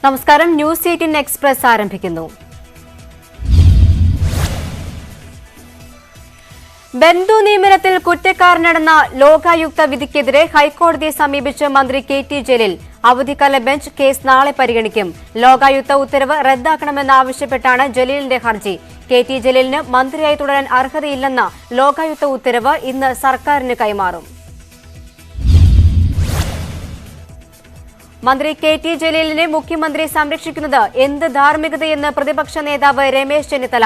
നമസ്കാരം. News 18 express ആരംഭിക്കുന്നു. ബന്ധു നിയമനത്തിൽ കുറ്റക്കാരനെന്ന ലോകായുക്ത വിധിക്കെതിരെ ഹൈക്കോടതിയെ സമീപിച്ച് മന്ത്രി കെ.ടി. ജലീൽ. അവധിക്കാല ബെഞ്ച് കേസ് നാളെ പരിഗണിക്കും. ലോകായുക്ത ഉത്തരവ് റദ്ദാക്കണമെന്നാവശ്യപ്പെട്ടാണ് ജലീലിന്റെ ഹർജി. കെ.ടി. ജലീലിന് മന്ത്രിയായി തുടരാൻ അർഹതയില്ലെന്ന ലോകായുക്ത ഉത്തരവ് ഇന്ന് സർക്കാരിന് കൈമാറും. മന്ത്രി കെ.ടി. ജലീലിനെ മുഖ്യമന്ത്രി സംരക്ഷിക്കുന്നത് എന്ത് ധാർമ്മികതയെന്ന് പ്രതിപക്ഷ നേതാവ് രമേശ് ചെന്നിത്തല.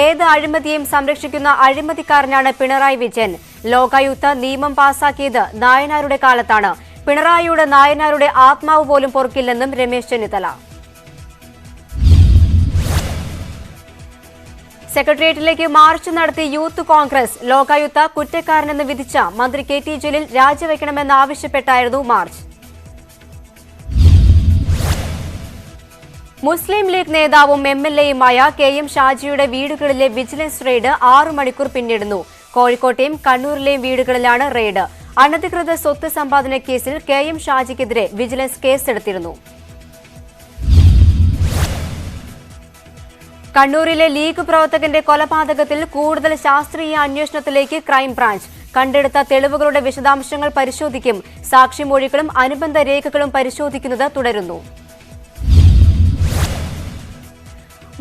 ഏത് അഴിമതിയെയും സംരക്ഷിക്കുന്ന അഴിമതിക്കാരനാണ് പിണറായി വിജയൻ. ലോകായുക്ത നിയമം പാസാക്കിയത് നായനാരുടെ കാലത്താണ്. പിണറായിയുടെ നായനാരുടെ ആത്മാവ് പോലും പൊറുക്കില്ലെന്നും രമേശ് ചെന്നിത്തല. സെക്രട്ടേറിയറ്റിലേക്ക് മാർച്ച് നടത്തി യൂത്ത് കോൺഗ്രസ്. ലോകായുക്ത കുറ്റക്കാരനെന്ന് വിധിച്ച മന്ത്രി കെ.ടി. ജലീൽ രാജിവെക്കണമെന്നാവശ്യപ്പെട്ടായിരുന്നു മാർച്ച്. മുസ്ലിം ലീഗ് നേതാവും എം.എൽ.എയുമായ കെ.എം. ഷാജിയുടെ വീടുകളിലെ വിജിലൻസ് റെയ്ഡ് 6 മണിക്കൂർ പിന്നിടുന്നു. കോഴിക്കോട്ടെയും കണ്ണൂരിലെയും വീടുകളിലാണ് റെയ്ഡ്. അനധികൃത സ്വത്ത് സമ്പാദന കേസിൽ കെ.എം. ഷാജിക്കെതിരെ വിജിലൻസ് കേസെടുത്തിരുന്നു. കണ്ണൂരിലെ ലീഗ് പ്രവർത്തകന്റെ കൊലപാതകത്തിൽ കൂടുതൽ ശാസ്ത്രീയ അന്വേഷണത്തിലേക്ക് ക്രൈംബ്രാഞ്ച്. കണ്ടെടുത്ത തെളിവുകളുടെ വിശദാംശങ്ങൾ പരിശോധിക്കും. സാക്ഷിമൊഴികളും അനുബന്ധ രേഖകളും പരിശോധിക്കുന്നത് തുടരുന്നു.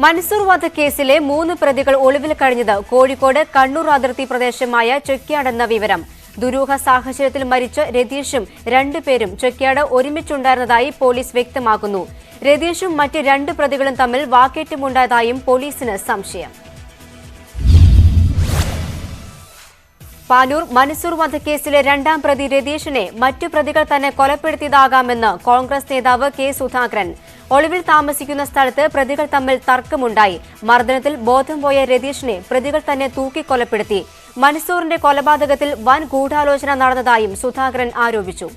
മൻസൂർ വധക്കേസിലെ 3 പ്രതികൾ ഒളിവിൽ കഴിഞ്ഞത് കോഴിക്കോട് കണ്ണൂർ അതിർത്തി പ്രദേശമായ ചൊക്യാടെന്ന വിവരം. ദുരൂഹ സാഹചര്യത്തിൽ മരിച്ച രതീഷും 2 പേരും ചൊക്യാട് ഒരുമിച്ചുണ്ടായിരുന്നതായി പോലീസ് വ്യക്തമാക്കുന്നു. രതീഷും മറ്റ് 2 പ്രതികളും തമ്മിൽ വാക്കേറ്റമുണ്ടായതായും പോലീസിന് സംശയം. പാനൂർ മൻസൂർ വധക്കേസിലെ 2ാം പ്രതി രതീഷിനെ മറ്റു പ്രതികൾ തന്നെ കൊലപ്പെടുത്തിയതാകാമെന്ന് കോൺഗ്രസ് നേതാവ് കെ സുധാകരൻ. ഒളിവിൽ താമസിക്കുന്ന സ്ഥലത്ത് പ്രതികൾ തമ്മിൽ തർക്കമുണ്ടായി. മർദ്ദനത്തിൽ ബോധം പോയ രതീഷിനെ പ്രതികൾ തന്നെ തൂക്കിക്കൊലപ്പെടുത്തി. മൻസൂറിന്റെ കൊലപാതകത്തിൽ വൻ ഗൂഢാലോചന നടന്നതായും സുധാകരൻ ആരോപിച്ചു.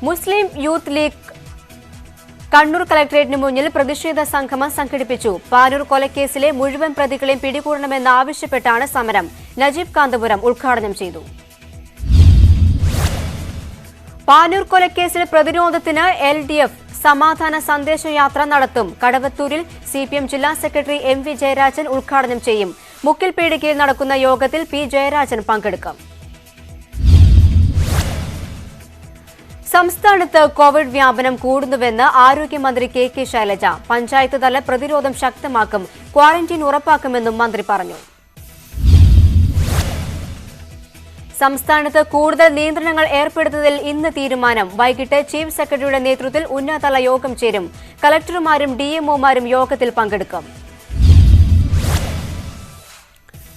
മുസ്ലിം യൂത്ത് ലീഗ് കണ്ണൂർ കളക്ടറേറ്റിന് മുന്നിൽ പ്രതിഷേധ സംഗമം സംഘടിപ്പിച്ചു. പാനൂർ കൊലക്കേസിലെ മുഴുവൻ പ്രതികളെയും പിടികൂടണമെന്നാവശ്യപ്പെട്ടാണ് സമരം. നജീബ് കാന്തപുരം ഉദ്ഘാടനം ചെയ്തു. പാനൂർ കൊലക്കേസിൽ പ്രതിരോധത്തിന് LDF സമാധാന സന്ദേശയാത്ര നടത്തും. കടവത്തൂരിൽ CPM ജില്ലാ സെക്രട്ടറി MV ജയരാജൻ ഉദ്ഘാടനം ചെയ്യും. മുക്കിൽ പീടികയിൽ നടക്കുന്ന യോഗത്തിൽ P ജയരാജൻ പങ്കെടുക്കും. സംസ്ഥാനത്ത് കോവിഡ് വ്യാപനം കൂടുന്നുവെന്ന് ആരോഗ്യമന്ത്രി കെ ശൈലജ. പഞ്ചായത്ത് തല പ്രതിരോധം ശക്തമാക്കും. ക്വാറന്റീൻ ഉറപ്പാക്കുമെന്നും മന്ത്രി പറഞ്ഞു. സംസ്ഥാനത്ത് കൂടുതൽ നിയന്ത്രണങ്ങൾ ഏർപ്പെടുത്തുന്നതിൽ ഇന്ന് തീരുമാനം. വൈകിട്ട് ചീഫ് സെക്രട്ടറിയുടെ നേതൃത്വത്തിൽ ഉന്നതതല യോഗം ചേരും. കളക്ടർമാരും DMOമാരും യോഗത്തിൽ പങ്കെടുക്കും.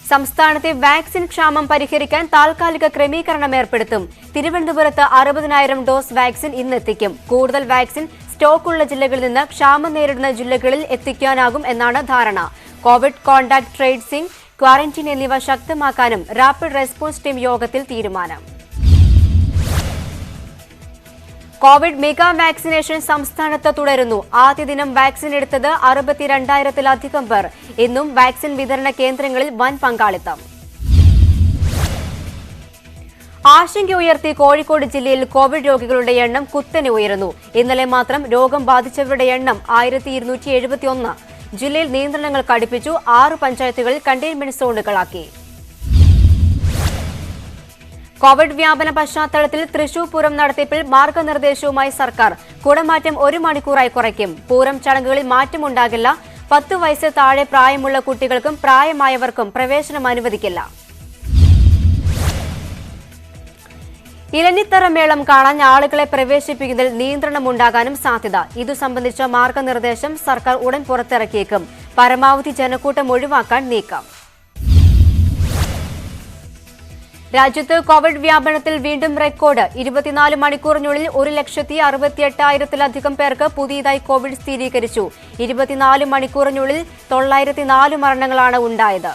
സംസ്ഥാനത്തെ വാക്സിൻ ക്ഷാമം പരിഹരിക്കാൻ താൽക്കാലിക ക്രമീകരണം ഏർപ്പെടുത്തും. തിരുവനന്തപുരത്ത് 60,000 ഡോസ് വാക്സിൻ ഇന്നെത്തിക്കും. കൂടുതൽ വാക്സിൻ സ്റ്റോക്കുള്ള ജില്ലകളിൽ നിന്ന് ക്ഷാമം നേരിടുന്ന ജില്ലകളിൽ എത്തിക്കാനാകും എന്നാണ് ധാരണ. കോവിഡ് കോൺടാക്ട് ട്രേസിംഗ്, ക്വാറന്റീൻ എന്നിവ ശക്തമാക്കാനും റാപ്പിഡ് റെസ്പോൺസ് ടീം യോഗത്തിൽ തീരുമാനം. കോവിഡ് മെഗാ വാക്സിനേഷൻ സംസ്ഥാനത്ത് തുടരുന്നു. ആദ്യ ദിനം വാക്സിൻ എടുത്തത് 62,000-ലധികം പേർ. ഇന്നും വാക്സിൻ വിതരണ കേന്ദ്രങ്ങളിൽ വൻ പങ്കാളിത്തം. ആശങ്കയുയർത്തി കോഴിക്കോട് ജില്ലയിൽ കോവിഡ് രോഗികളുടെ എണ്ണം കുത്തനെ ഉയരുന്നു. ഇന്നലെ മാത്രം രോഗം ബാധിച്ചവരുടെ എണ്ണം 1271. ജില്ലയിൽ നിയന്ത്രണങ്ങൾ കടുപ്പിച്ചു. 6 പഞ്ചായത്തുകളിൽ കണ്ടെയ്ൻമെന്റ് സോണുകളാക്കി. കോവിഡ് വ്യാപന പശ്ചാത്തലത്തിൽ തൃശൂർ പൂരം നടത്തിപ്പിൽ മാർഗനിർദ്ദേശവുമായി സർക്കാർ. കുടമാറ്റം 1 മണിക്കൂറായി കുറയ്ക്കും. പൂരം ചടങ്ങുകളിൽ മാറ്റമുണ്ടാകില്ല. 10 വയസ്സിൽ താഴെ പ്രായമുള്ള കുട്ടികൾക്കും പ്രായമായവർക്കും പ്രവേശനം അനുവദിക്കില്ല. ഇലഞ്ഞിത്തറ മേളം കാണാൻ ആളുകളെ പ്രവേശിപ്പിക്കുന്നതിൽ നിയന്ത്രണമുണ്ടാകാനും സാധ്യത. ഇതു സംബന്ധിച്ച മാർഗനിർദ്ദേശം സർക്കാർ ഉടൻ പുറത്തിറക്കിയേക്കും. പരമാവധി ജനക്കൂട്ടം ഒഴിവാക്കാൻ നീക്കം. രാജ്യത്ത് കോവിഡ് വ്യാപനത്തിൽ വീണ്ടും റെക്കോർഡ്. 24 മണിക്കൂറിനുള്ളിൽ 1,68,000-ലധികം പേർക്ക് പുതിയതായി കോവിഡ് സ്ഥിരീകരിച്ചു. 24 മണിക്കൂറിനുള്ളിൽ 904 മരണങ്ങളാണ് ഉണ്ടായത്.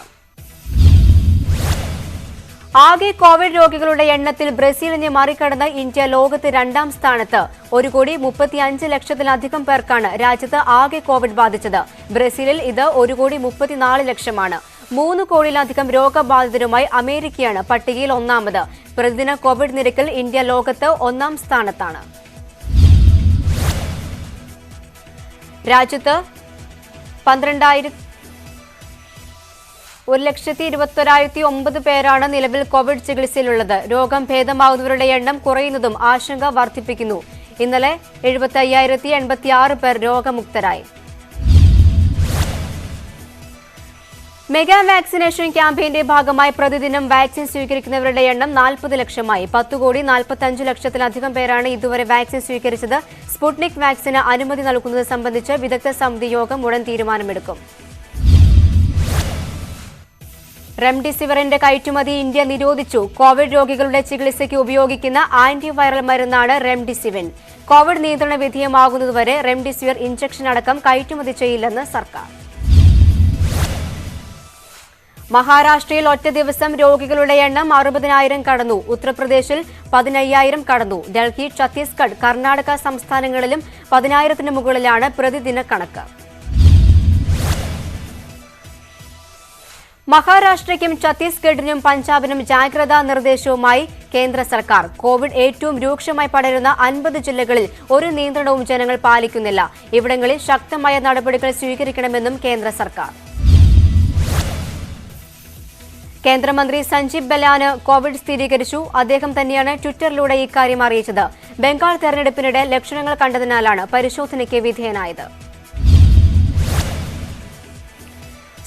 ആകെ കോവിഡ് രോഗികളുടെ എണ്ണത്തിൽ ബ്രസീലിനെ മറികടന്ന് ഇന്ത്യ ലോകത്ത് 2ാം സ്ഥാനത്ത്. 1,35,00,000-ലധികം പേർക്കാണ് രാജ്യത്ത് ആകെ കോവിഡ് ബാധിച്ചത്. ബ്രസീലിൽ ഇത് 1,34,00,000-ആണ്. 3 കോടിയിലധികം രോഗബാധിതരുമായി അമേരിക്കയാണ് പട്ടികയിൽ ഒന്നാമത്. പ്രതിദിന കോവിഡ് നിരക്കിൽ ഇന്ത്യ ലോകത്ത് 1ാം സ്ഥാനത്താണ്. രാജ്യത്ത് 1,21,009 പേരാണ് നിലവിൽ കോവിഡ് ചികിത്സയിലുള്ളത്. രോഗം ഭേദമാകുന്നവരുടെ എണ്ണം കുറയുന്നതും ആശങ്ക വർദ്ധിപ്പിക്കുന്നു. ഇന്നലെ 75,086 പേർ രോഗമുക്തരായി. മെഗാ വാക്സിനേഷൻ ക്യാമ്പയിന്റെ ഭാഗമായി പ്രതിദിനം വാക്സിൻ സ്വീകരിക്കുന്നവരുടെ എണ്ണം 40 ലക്ഷമായി. 10,45 ലക്ഷത്തിലധികം പേരാണ് ഇതുവരെ വാക്സിൻ സ്വീകരിച്ചത്. സ്പുട്നിക് വാക്സിന് അനുമതി നൽകുന്നത് സംബന്ധിച്ച് വിദഗ്ധ സമിതി യോഗം ഉടൻ തീരുമാനമെടുക്കും. റെംഡെസിവിറിന്റെ കയറ്റുമതി ഇന്ത്യ നിരോധിച്ചു. കോവിഡ് രോഗികളുടെ ചികിത്സയ്ക്ക് ഉപയോഗിക്കുന്ന ആന്റിവൈറൽ മരുന്നാണ് റെംഡെസിവിർ. കോവിഡ് നിയന്ത്രണ വിധേയമാകുന്നതുവരെ റെംഡെസിവിർ ഇഞ്ചക്ഷൻ അടക്കം കയറ്റുമതി ചെയ്യില്ലെന്ന് സർക്കാർ. മഹാരാഷ്ട്രയിൽ ഒറ്റ ദിവസം രോഗികളുടെ എണ്ണം 60,000 കടന്നു. ഉത്തർപ്രദേശിൽ 15,000 കടന്നു. ഡൽഹി, ഛത്തീസ്ഗഡ്, കർണാടക സംസ്ഥാനങ്ങളിലും 10,000-ന് മുകളിലാണ് പ്രതിദിന കണക്ക്. മഹാരാഷ്ട്രയ്ക്കും ഛത്തീസ്ഗഡിനും പഞ്ചാബിനും ജാഗ്രതാ നിർദ്ദേശവുമായി കേന്ദ്ര സർക്കാർ. കോവിഡ് ഏറ്റവും രൂക്ഷമായി പടരുന്ന 50 ജില്ലകളിൽ ഒരു നിയന്ത്രണവും ജനങ്ങൾ പാലിക്കുന്നില്ല. ഇവിടങ്ങളിൽ ശക്തമായ നടപടികൾ സ്വീകരിക്കണമെന്നും കേന്ദ്ര സർക്കാർ. കേന്ദ്രമന്ത്രി സഞ്ജീവ് ബലാന് കോവിഡ് സ്ഥിരീകരിച്ചു. അദ്ദേഹം തന്നെയാണ് ട്വിറ്ററിലൂടെ ഇക്കാര്യം അറിയിച്ചത്. ബംഗാൾ തെരഞ്ഞെടുപ്പിനിടെ ലക്ഷണങ്ങൾ കണ്ടതിനാലാണ് പരിശോധനയ്ക്ക് വിധേയനായത്.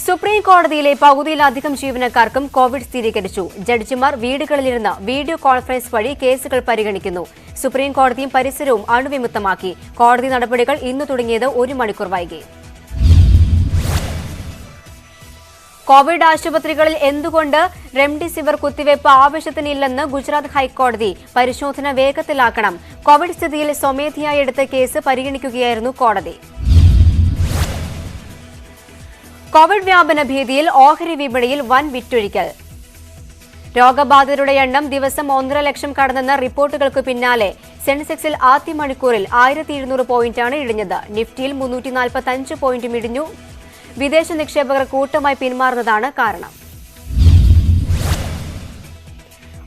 സുപ്രീം കോടതിയിലെ പകുതിയിലധികം ജീവനക്കാർക്കും കോവിഡ് സ്ഥിരീകരിച്ചു. ജഡ്ജിമാർ വീടുകളിലിരുന്ന് വീഡിയോ കോൺഫറൻസ് വഴി കേസുകൾ പരിഗണിക്കുന്നു. സുപ്രീം കോടതിയും പരിസരവും അണുവിമുക്തമാക്കി. കോടതി നടപടികൾ ഇന്ന് തുടങ്ങിയത് 1 മണിക്കൂർ വൈകി. കോവിഡ് ആശുപത്രികളിൽ എന്തുകൊണ്ട് റെംഡെസിവിർ കുത്തിവയ്പ് ആവശ്യത്തിനില്ലെന്ന് ഗുജറാത്ത് ഹൈക്കോടതി. പരിശോധന വേഗത്തിലാക്കണം. കോവിഡ് സ്ഥിതിയിൽ സ്വമേധയായി എടുത്ത കേസ് പരിഗണിക്കുകയായിരുന്നു കോടതി. കോവിഡ് വ്യാപന ഭീതിയിൽ ഓഹരി വിപണിയിൽ വൻ വിറ്റൊഴിക്കൽ. രോഗബാധിതരുടെ എണ്ണം ദിവസം 1.5 ലക്ഷം കടന്നെന്ന റിപ്പോർട്ടുകൾക്ക് പിന്നാലെ സെൻസെക്സിൽ ആദ്യ മണിക്കൂറിൽ 1,700 പോയിന്റാണ് ഇടിഞ്ഞത്. നിഫ്റ്റിയിൽ 345 പോയിന്റും ഇടിഞ്ഞു. വിദേശ നിക്ഷേപകർ കൂട്ടമായി പിന്മാറുന്നതാണ് കാരണം.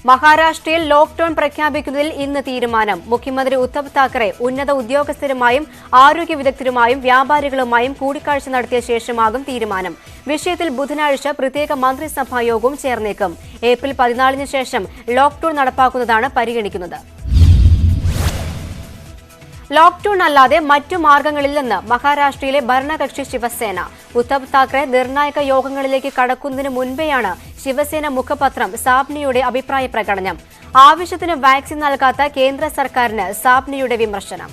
മഹാരാഷ്ട്രയിൽ ലോക്ഡൌൺ പ്രഖ്യാപിക്കുന്നതിൽ ഇന്ന് തീരുമാനം. മുഖ്യമന്ത്രി ഉദ്ധവ് താക്കറെ ഉന്നത ഉദ്യോഗസ്ഥരുമായും ആരോഗ്യ വിദഗ്ധരുമായും വ്യാപാരികളുമായും കൂടിക്കാഴ്ച നടത്തിയ ശേഷമാകും തീരുമാനം. വിഷയത്തിൽ ബുധനാഴ്ച പ്രത്യേക മന്ത്രിസഭാ യോഗവും ചേർന്നേക്കും. ഏപ്രിൽ 14-ന് ശേഷം ലോക്ഡൌൺ നടപ്പാക്കുന്നതാണ് പരിഗണിക്കുന്നത്. ലോക്ഡൌൺ അല്ലാതെ മറ്റു മാർഗങ്ങളില്ലെന്ന് മഹാരാഷ്ട്രയിലെ ഭരണകക്ഷി ശിവസേന. ഉദ്ധവ് താക്കറെ നിർണായക യോഗങ്ങളിലേക്ക് കടക്കുന്നതിന് മുൻപെയാണ് ശിവസേന മുഖപത്രം സാപ്നിയുടെ അഭിപ്രായ പ്രകടനം. ആവശ്യത്തിന് വാക്സിൻ നൽകാത്ത കേന്ദ്ര സർക്കാരിന് സാപ്നിയുടെ വിമർശനം.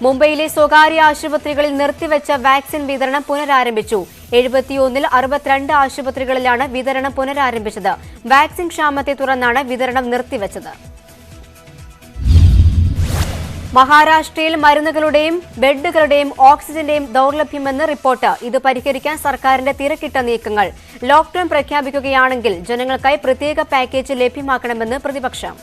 മുംബൈയിലെ സ്വകാര്യ ആശുപത്രികളിൽ നിർത്തിവെച്ച വാക്സിൻ വിതരണം പുനരാരംഭിച്ചു. 71-ൽ 62 ആശുപത്രികളിലാണ് വിതരണം പുനരാരംഭിച്ചത്. വാക്സിൻ ക്ഷാമത്തെ തുടർന്നാണ് വിതരണം നിർത്തിവെച്ചത്. മഹാരാഷ്ട്രയിൽ മരുന്നുകളുടെയും ബെഡുകളുടെയും ഓക്സിജന്റെയും ദൌർലഭ്യമെന്ന് റിപ്പോർട്ട്. ഇത് പരിഹരിക്കാൻ സർക്കാരിന്റെ തിരക്കിട്ട നീക്കങ്ങൾ. ലോക്ഡൌൺ പ്രഖ്യാപിക്കുകയാണെങ്കിൽ ജനങ്ങൾക്കായി പ്രത്യേക പാക്കേജ് ലഭ്യമാക്കണമെന്ന് പ്രതിപക്ഷം.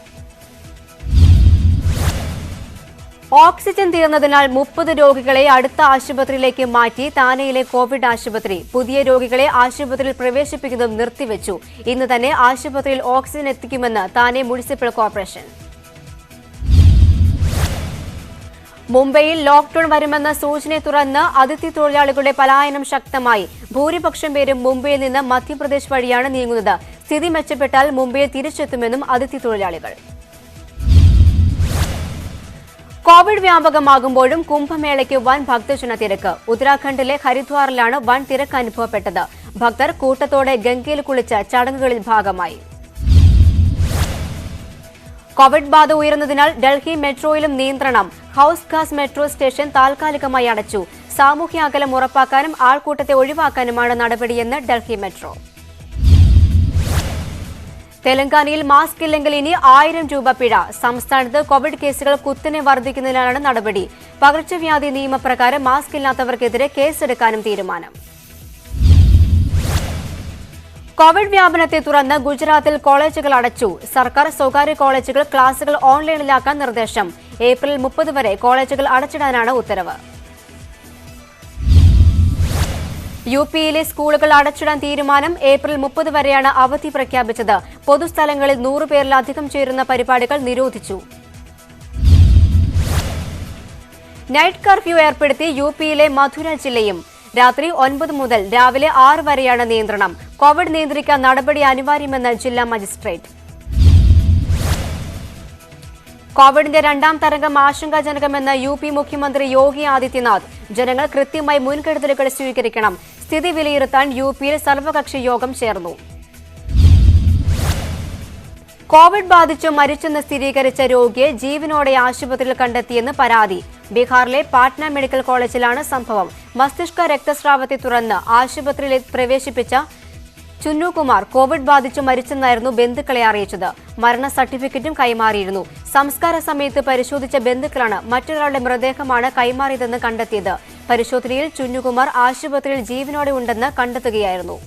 ഓക്സിജൻ തീർന്നതിനാൽ 30 രോഗികളെ അടുത്ത ആശുപത്രിയിലേക്ക് മാറ്റി താനെയിലെ കോവിഡ് ആശുപത്രി. പുതിയ രോഗികളെ ആശുപത്രിയിൽ പ്രവേശിപ്പിക്കുന്നതും നിർത്തിവെച്ചു. ഇന്ന് തന്നെ ആശുപത്രിയിൽ ഓക്സിജൻ എത്തിക്കുമെന്ന് താനെ മുനിസിപ്പൽ കോർപ്പറേഷൻ. മുംബൈയിൽ ലോക്ഡൌൺ വരുമെന്ന സൂചനയെ തുടർന്ന് അതിഥി തൊഴിലാളികളുടെ പലായനം ശക്തമായി. ഭൂരിപക്ഷം പേരും മുംബൈയിൽ നിന്ന് മധ്യപ്രദേശ് വഴിയാണ് നീങ്ങുന്നത്. സ്ഥിതി മെച്ചപ്പെട്ടാൽ മുംബൈയിൽ തിരിച്ചെത്തുമെന്നും അതിഥി തൊഴിലാളികൾ. കോവിഡ് വ്യാപകമാകുമ്പോഴും കുംഭമേളയ്ക്ക് വൻ ഭക്തജന തിരക്ക്. ഉത്തരാഖണ്ഡിലെ ഹരിദ്വാറിലാണ് വൻ തിരക്ക് അനുഭവപ്പെട്ടത്. ഭക്തർ കൂട്ടത്തോടെ ഗംഗയിൽ കുളിച്ച് ചടങ്ങുകളിൽ ഭാഗമായി. കോവിഡ് ബാധ ഉയർന്നതിനാൽ ഡൽഹി മെട്രോയിലും നിയന്ത്രണം. ഹൌസ് ഖാസ് മെട്രോ സ്റ്റേഷൻ താൽക്കാലികമായി അടച്ചു. സാമൂഹ്യ അകലം ഉറപ്പാക്കാനും ആൾക്കൂട്ടത്തെ ഒഴിവാക്കാനുമാണ് നടപടിയെന്ന് ഡൽഹി മെട്രോ. തെലങ്കാനയിൽ മാസ്ക് ഇല്ലെങ്കിൽ ഇനി 1000 രൂപ പിഴ. സംസ്ഥാനത്ത് കോവിഡ് കേസുകൾ കുത്തനെ വർദ്ധിക്കുന്നതിനാണ് നടപടി. പകർച്ചവ്യാധി നിയമപ്രകാരം മാസ്ക് ഇല്ലാത്തവർക്കെതിരെ കേസെടുക്കാനും തീരുമാനം. കോവിഡ് വ്യാപനത്തെ തുടർന്ന് ഗുജറാത്തിൽ കോളേജുകൾ അടച്ചു. സർക്കാർ സ്വകാര്യ കോളേജുകൾ ക്ലാസുകൾ ഓൺലൈനിലാക്കാൻ നിർദ്ദേശം. ഏപ്രിൽ 30 വരെ കോളേജുകൾ അടച്ചിടാനാണ് ഉത്തരവ്. യുപിയിലെ സ്കൂളുകൾ അടച്ചിടാൻ തീരുമാനം. ഏപ്രിൽ 30 വരെയാണ് അവധി പ്രഖ്യാപിച്ചത്. പൊതുസ്ഥലങ്ങളിൽ 100 പേരിലധികം ചേരുന്ന പരിപാടികൾ നിരോധിച്ചു. നൈറ്റ് കർഫ്യൂ ഏർപ്പെടുത്തി യുപിയിലെ മധുര ജില്ലയും. രാത്രി 9 മുതൽ രാവിലെ 6 വരെയാണ് നിയന്ത്രണം. കോവിഡ് നിയന്ത്രിക്കാൻ നടപടി അനിവാര്യമെന്ന് ജില്ലാ മജിസ്ട്രേറ്റ്. കോവിഡിന്റെ രണ്ടാം തരംഗം ആശങ്കാജനകമെന്ന് യുപി മുഖ്യമന്ത്രി യോഗി ആദിത്യനാഥ്. ജനങ്ങൾ കൃത്യമായി മുൻകരുതലുകൾ സ്വീകരിക്കണം. സ്ഥിതി വിലയിരുത്താൻ യുപിയിൽ സർവകക്ഷി യോഗം ചേർന്നു. കോവിഡ് ബാധിച്ചു മരിച്ചെന്ന് സ്ഥിരീകരിച്ച രോഗിയെ ജീവനോടെ ആശുപത്രിയിൽ കണ്ടെത്തിയെന്ന് പരാതി. ബീഹാറിലെ പാട്ന മെഡിക്കൽ കോളേജിലാണ് സംഭവം. മസ്തിഷ്ക രക്തസ്രാവത്തെ തുടർന്ന് ആശുപത്രിയിൽ പ്രവേശിപ്പിച്ച ചുന്നുകുമാർ കോവിഡ് ബാധിച്ചു മരിച്ചെന്നായിരുന്നു ബന്ധുക്കളെ അറിയിച്ചത്. മരണ സർട്ടിഫിക്കറ്റും കൈമാറിയിരുന്നു. സംസ്കാര സമയത്ത് പരിശോധിച്ച ബന്ധുക്കളാണ് മറ്റൊരാളുടെ മൃതദേഹമാണ് കൈമാറിയതെന്ന് കണ്ടെത്തിയത്. പരിശോധനയിൽ ചുന്നുകുമാർ ആശുപത്രിയിൽ ജീവനോടെ ഉണ്ടെന്ന് കണ്ടെത്തുകയായിരുന്നു.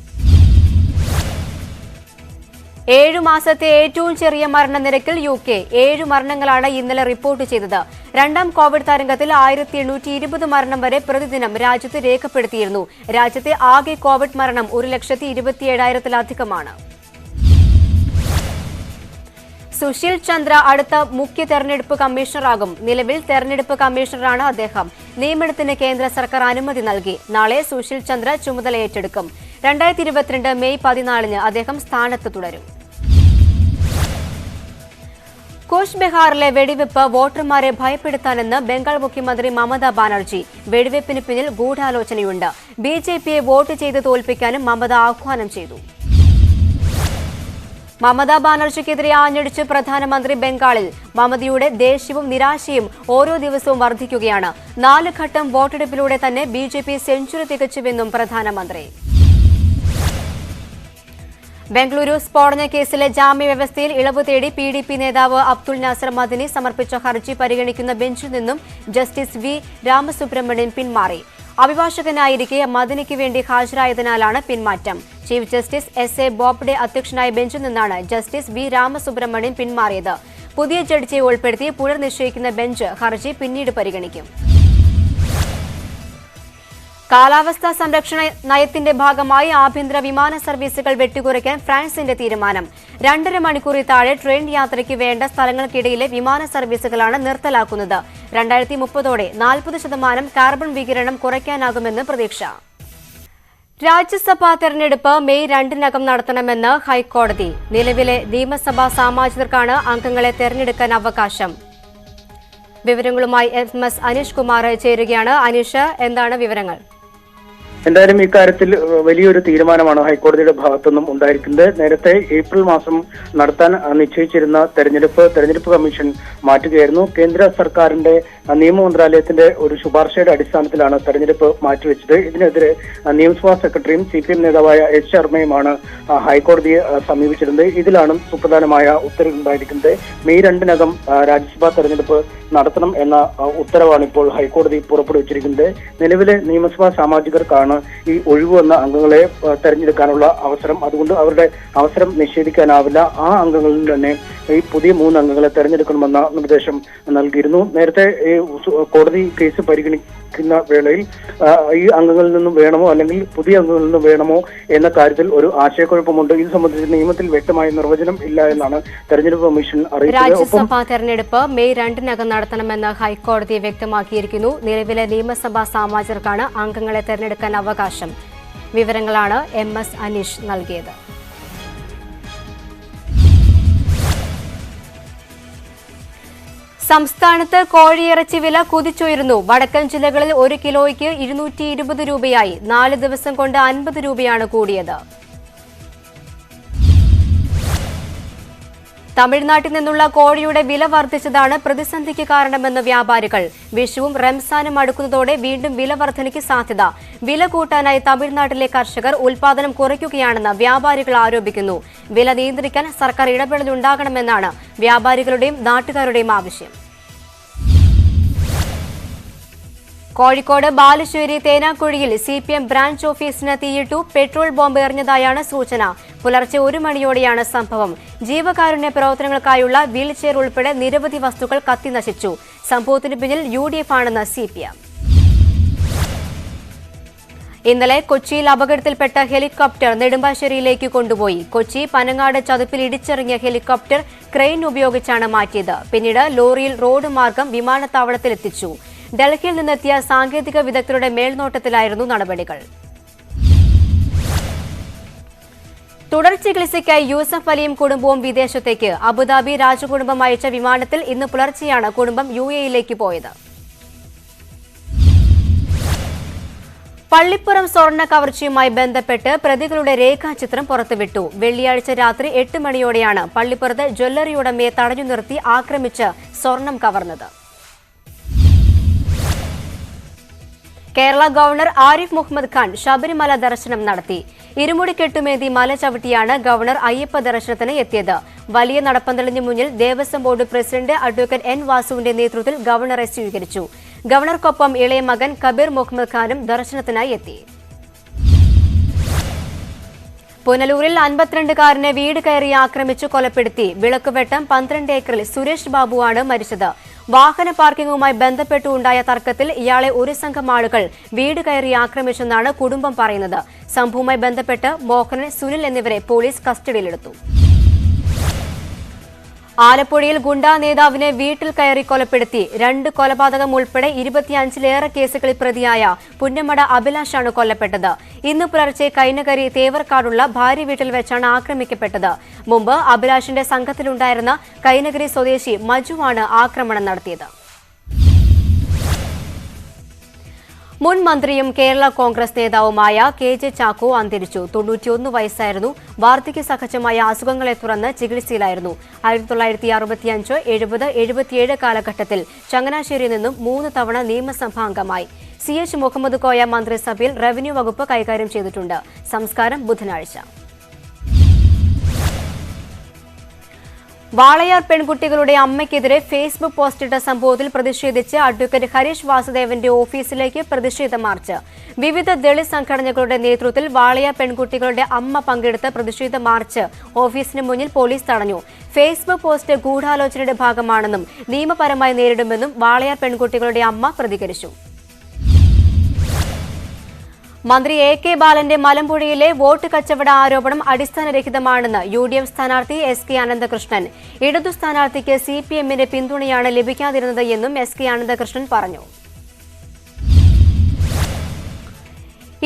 7 മാസത്തെ ഏറ്റവും ചെറിയ മരണനിരക്കിൽ UK. 7 മരണങ്ങളാണ് ഇന്നലെ റിപ്പോർട്ട് ചെയ്തത്. രണ്ടാം കോവിഡ് തരംഗത്തിൽ 1820 മരണം വരെ പ്രതിദിനം രാജ്യത്ത് രേഖപ്പെടുത്തിയിരുന്നു. രാജ്യത്തെ ആകെ കോവിഡ് മരണം 1,27,000-ലധികമാണ്. സുശീൽ ചന്ദ്ര അടുത്ത മുഖ്യ തെരഞ്ഞെടുപ്പ് കമ്മീഷണറാകും. നിലവിൽ തെരഞ്ഞെടുപ്പ് കമ്മീഷണറാണ് അദ്ദേഹം. നിയമനത്തിന് കേന്ദ്ര സർക്കാർ അനുമതി നൽകി. നാളെ സുശീൽ ചന്ദ്ര ചുമതല ഏറ്റെടുക്കും. 2022 മെയ് 14-ന് അദ്ദേഹം സ്ഥാനത്ത് തുടരും. കൂച്ച് ബെഹാറിലെ വെടിവെപ്പ് വോട്ടർമാരെ ഭയപ്പെടുത്താനെന്ന് ബംഗാൾ മുഖ്യമന്ത്രി മമതാ ബാനർജി. വെടിവെപ്പിന് പിന്നിൽ ഗൂഢാലോചനയുണ്ട്. BJPയെ വോട്ട് ചെയ്ത് തോൽപ്പിക്കാനും മമത ആഹ്വാനം ചെയ്തു. മമതാ ബാനർജിക്കെതിരെ ആഞ്ഞടിച്ച് പ്രധാനമന്ത്രി ബംഗാളിൽ. മമതയുടെ ദേഷ്യവും നിരാശയും ഓരോ ദിവസവും വർദ്ധിക്കുകയാണ്. 4 ഘട്ടം വോട്ടെടുപ്പിലൂടെ തന്നെ BJP സെഞ്ചുറി തികച്ചുവെന്നും പ്രധാനമന്ത്രി. ബംഗളൂരു സ്ഫോടന കേസിലെ ജാമ്യവ്യവസ്ഥയിൽ ഇളവ് തേടി PDP നേതാവ് അബ്ദുൾ നാസർ മദനി സമർപ്പിച്ച ഹർജി പരിഗണിക്കുന്ന ബെഞ്ചിൽ നിന്നും ജസ്റ്റിസ് V രാമസുബ്രഹ്മണ്യൻ പിന്മാറി. അഭിഭാഷകനായിരിക്കെ മദനിക്ക് വേണ്ടി ഹാജരായതിനാലാണ് പിന്മാറ്റം. ചീഫ് ജസ്റ്റിസ് SA ബോബ്ഡെ അധ്യക്ഷനായ ബെഞ്ചിൽ നിന്നാണ് ജസ്റ്റിസ് V രാമസുബ്രഹ്മണ്യൻ പിന്മാറിയത്. പുതിയ ജഡ്ജിയെ ഉൾപ്പെടുത്തി പുനർനിശ്ചയിക്കുന്ന ബെഞ്ച് ഹർജി പിന്നീട് പരിഗണിക്കും. കാലാവസ്ഥാ സംരക്ഷണ നയത്തിന്റെ ഭാഗമായി ആഭ്യന്തര വിമാന സർവീസുകൾ വെട്ടിക്കുറയ്ക്കാൻ ഫ്രാൻസിന്റെ തീരുമാനം. 2.5 മണിക്കൂറിൽ താഴെ ട്രെയിൻ യാത്രയ്ക്ക് വേണ്ട സ്ഥലങ്ങൾക്കിടയിലെ വിമാന സർവീസുകളാണ് നിർത്തലാക്കുന്നത്. 2030ഓടെ 40% കാർബൺ വികിരണം കുറയ്ക്കാനാകുമെന്ന് പ്രതീക്ഷ. രാജ്യസഭാ തെരഞ്ഞെടുപ്പ് മെയ് 2-നകം നടത്തണമെന്ന് ഹൈക്കോടതി. നിലവിലെ നിയമസഭാ സാമാജികർക്കാണ് അംഗങ്ങളെ തെരഞ്ഞെടുക്കാൻ അവകാശം. വിവരങ്ങളുമായി MS അനീഷ് കുമാർ ചേരുകയാണ്. അനീഷ്, എന്താണ് വിവരങ്ങൾ? എന്തായാലും ഇക്കാര്യത്തിൽ വലിയൊരു തീരുമാനമാണ് ഹൈക്കോടതിയുടെ ഭാഗത്തുനിന്നും ഉണ്ടായിരിക്കുന്നത്. നേരത്തെ ഏപ്രിൽ മാസം നടത്താൻ നിശ്ചയിച്ചിരുന്ന തെരഞ്ഞെടുപ്പ് കമ്മീഷൻ മാറ്റുകയായിരുന്നു. കേന്ദ്ര സർക്കാരിന്റെ നിയമ മന്ത്രാലയത്തിന്റെ ഒരു ശുപാർശയുടെ അടിസ്ഥാനത്തിലാണ് തെരഞ്ഞെടുപ്പ് മാറ്റിവെച്ചത്. ഇതിനെതിരെ നിയമസഭാ സെക്രട്ടറിയും CPM നേതാവായ S ശർമ്മയുമാണ് ഹൈക്കോടതിയെ സമീപിച്ചിരുന്നത്. ഇതിലാണ് സുപ്രധാനമായ ഉത്തരവുണ്ടായിരിക്കുന്നത്. മെയ് 2-നകം രാജ്യസഭാ തെരഞ്ഞെടുപ്പ് നടത്തണം എന്ന ഉത്തരവാണ് ഇപ്പോൾ ഹൈക്കോടതി പുറപ്പെടുവിച്ചിരിക്കുന്നത്. നിലവിലെ നിയമസഭാ സാമാജികർക്കാണ് ഈ ഒഴിവ് വന്ന അംഗങ്ങളെ തെരഞ്ഞെടുക്കാനുള്ള അവസരം. അതുകൊണ്ട് അവരുടെ അവസരം നിഷേധിക്കാനാവില്ല. ആ അംഗങ്ങളിൽ തന്നെ ഈ പുതിയ 3 അംഗങ്ങളെ തെരഞ്ഞെടുക്കണമെന്ന നിർദ്ദേശം നൽകിയിരുന്നു. നേരത്തെ കോടതി കേസ് പരിഗണിക്കുന്ന വേളയിൽ ഈ അംഗങ്ങളിൽ നിന്നും വേണമോ അല്ലെങ്കിൽ പുതിയ അംഗങ്ങളിൽ നിന്നും വേണമോ എന്ന കാര്യത്തിൽ ഒരു ആശയക്കുഴപ്പമുണ്ട്. ഇത് സംബന്ധിച്ച് നിയമത്തിൽ വ്യക്തമായ നിർവചനം ഇല്ല എന്നാണ് തെരഞ്ഞെടുപ്പ് കമ്മീഷൻ അറിയിച്ചത്. രാജ്യസഭാ തെരഞ്ഞെടുപ്പ് മെയ് 2-നകം നടത്തണമെന്ന് ഹൈക്കോടതി വ്യക്തമാക്കിയിരിക്കുന്നു. നിലവിലെ നിയമസഭാ സാമാജികർക്കാണ് അംഗങ്ങളെ തെരഞ്ഞെടുക്കാൻ അവകാശം. വിവരങ്ങളാണ് MS അനീഷ് നൽകിയത്. സംസ്ഥാനത്ത് കോഴിയിറച്ചി വില കുതിച്ചുയരുന്നു. വടക്കൻ ജില്ലകളിൽ 1 കിലോയ്ക്ക് 220 രൂപയായി. 4 ദിവസം കൊണ്ട് 50 രൂപയാണ് കൂടിയത്. തമിഴ്നാട്ടിൽ നിന്നുള്ള കോഴിയുടെ വില വർദ്ധിച്ചതാണ് പ്രതിസന്ധിക്ക് കാരണമെന്ന് വ്യാപാരികൾ. വിഷുവും റംസാനും അടുക്കുന്നതോടെ വീണ്ടും വില വർധനയ്ക്ക് സാധ്യത. വില കൂട്ടാനായി തമിഴ്നാട്ടിലെ കർഷകർ ഉൽപാദനം കുറയ്ക്കുകയാണെന്ന് വ്യാപാരികൾ ആരോപിക്കുന്നു. വില നിയന്ത്രിക്കാൻ സർക്കാർ ഇടപെടലുണ്ടാകണമെന്നാണ് വ്യാപാരികളുടെയും നാട്ടുകാരുടെയും ആവശ്യം. കോഴിക്കോട് ബാലുശ്ശേരി തേനാക്കുഴിയിൽ CPM ബ്രാഞ്ച് ഓഫീസിന് തീയിട്ടു. പെട്രോൾ ബോംബ് എറിഞ്ഞതായാണ് സൂചന. പുലർച്ചെ 1 മണിയോടെയാണ് സംഭവം. ജീവകാരുണ്യ പ്രവർത്തനങ്ങൾക്കായുള്ള വീൽചെയർ ഉൾപ്പെടെ നിരവധി വസ്തുക്കൾ കത്തിനശിച്ചു. സംഭവത്തിന് പിന്നിൽ UDF ആണെന്ന് CPM. ഇന്നലെ കൊച്ചിയിൽ അപകടത്തിൽപ്പെട്ട ഹെലികോപ്റ്റർ നെടുമ്പാശ്ശേരിയിലേക്ക് കൊണ്ടുപോയി. കൊച്ചി പനങ്ങാട് ചതുപ്പിൽ ഇടിച്ചിറങ്ങിയ ഹെലികോപ്റ്റർ ക്രെയിൻ ഉപയോഗിച്ചാണ് മാറ്റിയത്. പിന്നീട് ലോറിയിൽ റോഡ് മാർഗം വിമാനത്താവളത്തിലെത്തിച്ചു. ഡൽഹിയിൽ നിന്നെത്തിയ സാങ്കേതിക വിദഗ്ധരുടെ മേൽനോട്ടത്തിലായിരുന്നു നടപടികൾ. തുടർ ചികിത്സയ്ക്കായി യൂസഫ് അലിയും കുടുംബവും വിദേശത്തേക്ക്. അബുദാബി രാജകുടുംബം അയച്ച വിമാനത്തിൽ ഇന്ന് പുലർച്ചെയാണ് കുടുംബം UAE-യിലേക്ക് പോയത്. പള്ളിപ്പുറം സ്വർണ്ണ കവർച്ചയുമായി ബന്ധപ്പെട്ട് പ്രതികളുടെ രേഖാചിത്രം പുറത്തുവിട്ടു. വെള്ളിയാഴ്ച രാത്രി 8 മണിയോടെയാണ് പള്ളിപ്പുറത്ത് ജ്വല്ലറി ഉടമയെ തടഞ്ഞു നിർത്തി ആക്രമിച്ച് സ്വർണം കവർന്നത്. കേരള ഗവർണർ ആരിഫ് മുഹമ്മദ് ഖാൻ ശബരിമല ദർശനം നടത്തി. ഇരുമുടി കെട്ടുമേന്തി മല ചവിട്ടിയാണ് ഗവർണർ അയ്യപ്പ ദർശനത്തിന് എത്തിയത്. വലിയ നടപ്പന്തലിന് മുന്നിൽ Devaswom board president advocate N. വാസുവിന്റെ നേതൃത്വത്തിൽ ഗവർണറെ സ്വീകരിച്ചു. ഗവർണർക്കൊപ്പം ഇളയ മകൻ കബീർ മുഹമ്മദ് ഖാനും ദർശനത്തിനായി എത്തി. പുനലൂരിൽ 52-കാരനെ വീട് കയറി ആക്രമിച്ചു കൊലപ്പെടുത്തി. വിളക്കുവെട്ടം 12 ഏക്കറിൽ സുരേഷ് ബാബുവാണ് മരിച്ചത്. വാഹന പാർക്കിംഗുമായി ബന്ധപ്പെട്ടുണ്ടായ തർക്കത്തിൽ ഇയാളെ ഒരു സംഘം ആളുകൾ വീട് കയറി ആക്രമിച്ചെന്നാണ് കുടുംബം പറയുന്നത്. സംഭവവുമായി ബന്ധപ്പെട്ട് മോഹനൻ, സുനിൽ എന്നിവരെ പോലീസ് കസ്റ്റഡിയിലെടുത്തു. ആലപ്പുഴയിൽ ഗുണ്ടാ നേതാവിനെ വീട്ടിൽ കയറി കൊലപ്പെടുത്തി. 2 കൊലപാതകം ഉൾപ്പെടെ 25-ലേറെ കേസുകളിൽ പ്രതിയായ പുന്നമട അഭിലാഷാണ് കൊല്ലപ്പെട്ടത്. ഇന്ന് പുലർച്ചെ കൈനകരി തേവർക്കാടുള്ള ഭാര്യ വീട്ടിൽ വെച്ചാണ് ആക്രമിക്കപ്പെട്ടത്. മുമ്പ് അഭിലാഷിന്റെ സംഘത്തിലുണ്ടായിരുന്ന കൈനകരി സ്വദേശി മജുവാണ് ആക്രമണം നടത്തിയത്. മുൻ മന്ത്രിയും കേരള കോൺഗ്രസ് നേതാവുമായ KJ ചാക്കോ അന്തരിച്ചു. 91 വയസ്സായിരുന്നു. വാർദ്ധക്യ സഹജമായ അസുഖങ്ങളെ തുടർന്ന് ചികിത്സയിലായിരുന്നു. 1965, 70, 77 കാലഘട്ടത്തിൽ ചങ്ങനാശ്ശേരിയിൽ നിന്നും 3 തവണ നിയമസഭാംഗമായി. CH മുഹമ്മദ് കോയ മന്ത്രിസഭയിൽ റവന്യൂ വകുപ്പ് കൈകാര്യം ചെയ്തിട്ടുണ്ട്. സംസ്കാരം ബുധനാഴ്ച. വാളയാർ പെൺകുട്ടികളുടെ അമ്മയ്ക്കെതിരെ ഫേസ്ബുക്ക് പോസ്റ്റിട്ട സംഭവത്തിൽ പ്രതിഷേധിച്ച് അഡ്വക്കേറ്റ് ഹരീഷ് വാസുദേവന്റെ ഓഫീസിലേക്ക് പ്രതിഷേധ മാർച്ച്. വിവിധ ദളിത് സംഘടനകളുടെ നേതൃത്വത്തിൽ വാളയാർ പെൺകുട്ടികളുടെ അമ്മ പങ്കെടുത്ത പ്രതിഷേധ മാർച്ച് ഓഫീസിന് മുന്നിൽ പോലീസ് തടഞ്ഞു. ഫേസ്ബുക്ക് പോസ്റ്റ് ഗൂഢാലോചനയുടെ ഭാഗമാണെന്നും നിയമപരമായി നേരിടുമെന്നും വാളയാർ പെൺകുട്ടികളുടെ അമ്മ പ്രതികരിച്ചു. മന്ത്രി AK ബാലന്റെ മലമ്പുഴയിലെ വോട്ട് കച്ചവട ആരോപണം അടിസ്ഥാനരഹിതമാണെന്ന് UDF സ്ഥാനാർത്ഥി SK അനന്തകൃഷ്ണൻ. ഇടതു സ്ഥാനാർത്ഥിക്ക് CPM-ന്റെ പിന്തുണയാണ് ലഭിക്കാതിരുന്നത് എന്നും SK അനന്തകൃഷ്ണൻ പറഞ്ഞു.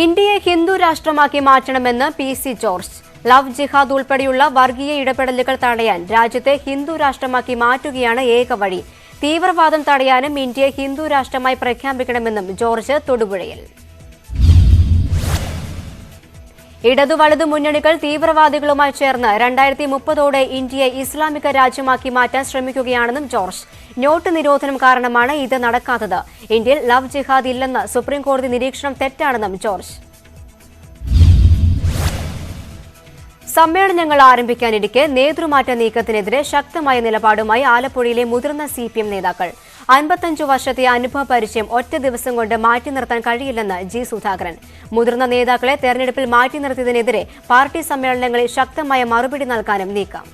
ഇന്ത്യയെ ഹിന്ദു രാഷ്ട്രമാക്കി മാറ്റണമെന്ന് PC ജോർജ്. ലവ് ജിഹാദ് ഉൾപ്പെടെയുള്ള വർഗീയ ഇടപെടലുകൾ തടയാൻ രാജ്യത്തെ ഹിന്ദു രാഷ്ട്രമാക്കി മാറ്റുകയാണ് ഏക വഴി. തീവ്രവാദം തടയാനും ഇന്ത്യയെ ഹിന്ദു രാഷ്ട്രമായി പ്രഖ്യാപിക്കണമെന്നും ജോർജ് തൊടുപുഴയിൽ. ഇടതു വലതു മുന്നണികൾ തീവ്രവാദികളുമായി ചേർന്ന് 2030ഓടെ ഇന്ത്യയെ ഇസ്ലാമിക രാജ്യമാക്കി മാറ്റാൻ ശ്രമിക്കുകയാണെന്നും ജോർജ്. നോട്ട് നിരോധനം കാരണമാണ് ഇത് നടക്കാത്തത്. ഇന്ത്യയിൽ ലവ് ജിഹാദ് ഇല്ലെന്ന് സുപ്രീംകോടതി നിരീക്ഷണം തെറ്റാണെന്നും ജോർജ്. സമ്മേളനങ്ങൾ ആരംഭിക്കാനിരിക്കെ നേതൃമാറ്റ നീക്കത്തിനെതിരെ ശക്തമായ നിലപാടുമായി ആലപ്പുഴയിലെ മുതിർന്ന CPM നേതാക്കൾ. 55 വർഷത്തെ അനുഭവ പരിചയം ഒറ്റ ദിവസം കൊണ്ട് മാറ്റി നിർത്താൻ കഴിയില്ലെന്ന് G. സുധാകരൻ. മുതിർന്ന നേതാക്കളെ തെരഞ്ഞെടുപ്പിൽ മാറ്റി നിർത്തിയതിനെതിരെ പാർട്ടി സമ്മേളനങ്ങളിൽ ശക്തമായ മറുപടി നൽകാനും നീക്കം.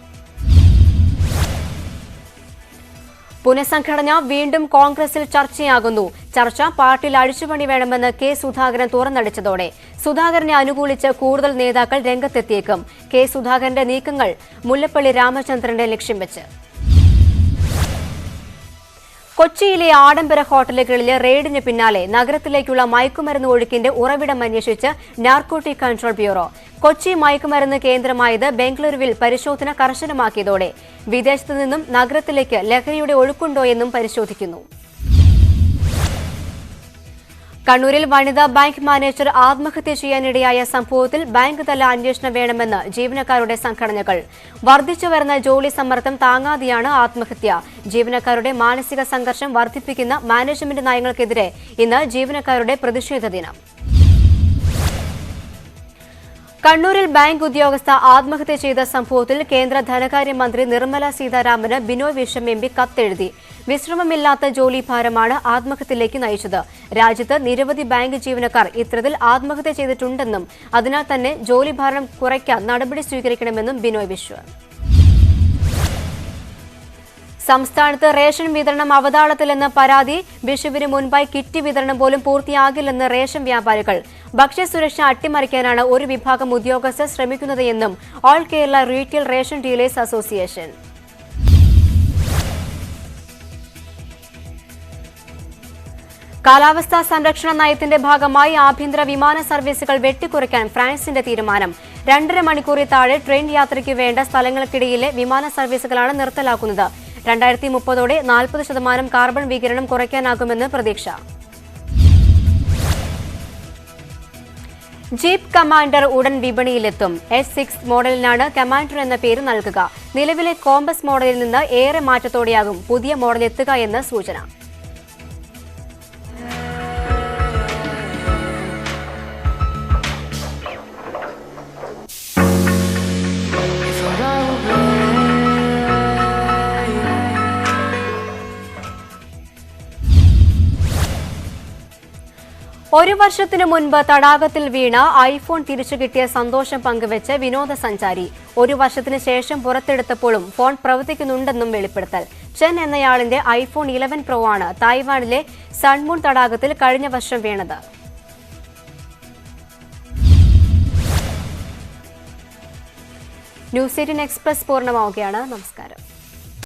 പുനഃസംഘടന വീണ്ടും കോൺഗ്രസിൽ ചർച്ചയാകുന്നു. ചർച്ച പാർട്ടിയിൽ അഴിച്ചുപണി വേണമെന്ന് K. സുധാകരൻ തുറന്നടിച്ചതോടെ സുധാകരനെ അനുകൂലിച്ച് കൂടുതൽ നേതാക്കൾ രംഗത്തെത്തിയേക്കും. K. സുധാകരന്റെ നീക്കങ്ങൾ മുല്ലപ്പള്ളി രാമചന്ദ്രന്റെ ലക്ഷ്യം വെച്ച്. കൊച്ചിയിലെ ആഡംബര ഹോട്ടലുകളിലെ റെയ്ഡിന് പിന്നാലെ നഗരത്തിലേക്കുള്ള മയക്കുമരുന്ന് ഒഴുക്കിന്റെ ഉറവിടം അന്വേഷിച്ച് നാർക്കോട്ടിക് കൺട്രോൾ ബ്യൂറോ. കൊച്ചി മയക്കുമരുന്ന് കേന്ദ്രമായത് ബംഗളൂരുവിൽ പരിശോധന കർശനമാക്കിയതോടെ വിദേശത്തു നിന്നും നഗരത്തിലേക്ക് ലഹരിയുടെ ഒഴുക്കുണ്ടോയെന്നും പരിശോധിക്കുന്നു. കണ്ണൂരിൽ വനിതാ ബാങ്ക് മാനേജർ ആത്മഹത്യ ചെയ്യാനിടയായ സംഭവത്തിൽ ബാങ്ക് തല അന്വേഷണം വേണമെന്ന് ജീവനക്കാരുടെ സംഘടനകൾ. വർദ്ധിച്ചുവരുന്ന ജോലി സമ്മർദ്ദം താങ്ങാതെയാണ് ആത്മഹത്യ. ജീവനക്കാരുടെ മാനസിക സംഘർഷം വർദ്ധിപ്പിക്കുന്ന മാനേജ്മെന്റ് നയങ്ങൾക്കെതിരെ ഇന്ന് ജീവനക്കാരുടെ പ്രതിഷേധ ദിനം. കണ്ണൂരിൽ ബാങ്ക് ഉദ്യോഗസ്ഥ ആത്മഹത്യ ചെയ്ത സംഭവത്തിൽ കേന്ദ്ര ധനകാര്യമന്ത്രി നിർമ്മല സീതാരാമന് ബിനോയ് വിശ്വം MP കത്തെഴുതി. വിശ്രമമില്ലാത്ത ജോലിഭാരമാണ് ആത്മഹത്യയിലേക്ക് നയിച്ചത്. രാജ്യത്ത് നിരവധി ബാങ്ക് ജീവനക്കാർ ഇത്തരത്തിൽ ആത്മഹത്യ ചെയ്തിട്ടുണ്ടെന്നും അതിനാൽ തന്നെ ജോലിഭാരം കുറയ്ക്കാൻ നടപടി സ്വീകരിക്കണമെന്നും ബിനോയ് വിശ്വം. സംസ്ഥാനത്ത് റേഷൻ വിതരണം അവതാളത്തിലെന്ന പരാതി. വിഷുവിന് മുൻപായി കിറ്റ് വിതരണം പോലും പൂർത്തിയാകില്ലെന്ന് റേഷൻ വ്യാപാരികൾ. ഭക്ഷ്യസുരക്ഷ അട്ടിമറിക്കാനാണ് ഒരു വിഭാഗം ഉദ്യോഗസ്ഥർ ശ്രമിക്കുന്നതെന്നും all Kerala retail ration dealers association. കാലാവസ്ഥാ സംരക്ഷണ നയത്തിന്റെ ഭാഗമായി ആഭ്യന്തര വിമാന സർവീസുകൾ വെട്ടിക്കുറയ്ക്കാൻ ഫ്രാൻസിന്റെ തീരുമാനം. 2.5 മണിക്കൂറിൽ താഴെ ട്രെയിൻ യാത്രയ്ക്ക് വേണ്ട സ്ഥലങ്ങൾക്കിടയിലെ വിമാന സർവീസുകളാണ് നിർത്തലാക്കുന്നത്. 2030ഓടെ 40% കാർബൺ വികിരണം കുറയ്ക്കാനാകുമെന്ന് പ്രതീക്ഷ. ജീപ്പ് കമാൻഡർ ഉടൻ വിപണിയിലെത്തും. S6 മോഡലിനാണ് കമാൻഡർ എന്ന പേര് നൽകുക. നിലവിലെ കോമ്പസ് മോഡലിൽ നിന്ന് ഏറെ മാറ്റത്തോടെയാകും പുതിയ മോഡൽ എത്തുക എന്ന് സൂചന. ഒരു വർഷത്തിനു മുൻപ് തടാകത്തിൽ വീണ ഐഫോൺ തിരിച്ചു കിട്ടിയ സന്തോഷം പങ്കുവെച്ച് വിനോദസഞ്ചാരി. 1 വർഷത്തിന് ശേഷം പുറത്തെടുത്തപ്പോഴും ഫോൺ പ്രവർത്തിക്കുന്നുണ്ടെന്നും വെളിപ്പെടുത്തൽ. ചെൻ എന്നയാളിന്റെ ഐഫോൺ 11 Pro ആണ് തായ്വാനിലെ സൺമൂൺ തടാകത്തിൽ കഴിഞ്ഞ വർഷം വീണത്. ന്യൂസ് 18 എക്സ്പ്രസ് പൂർണ്ണമാവുകയാണ്. നമസ്കാരം.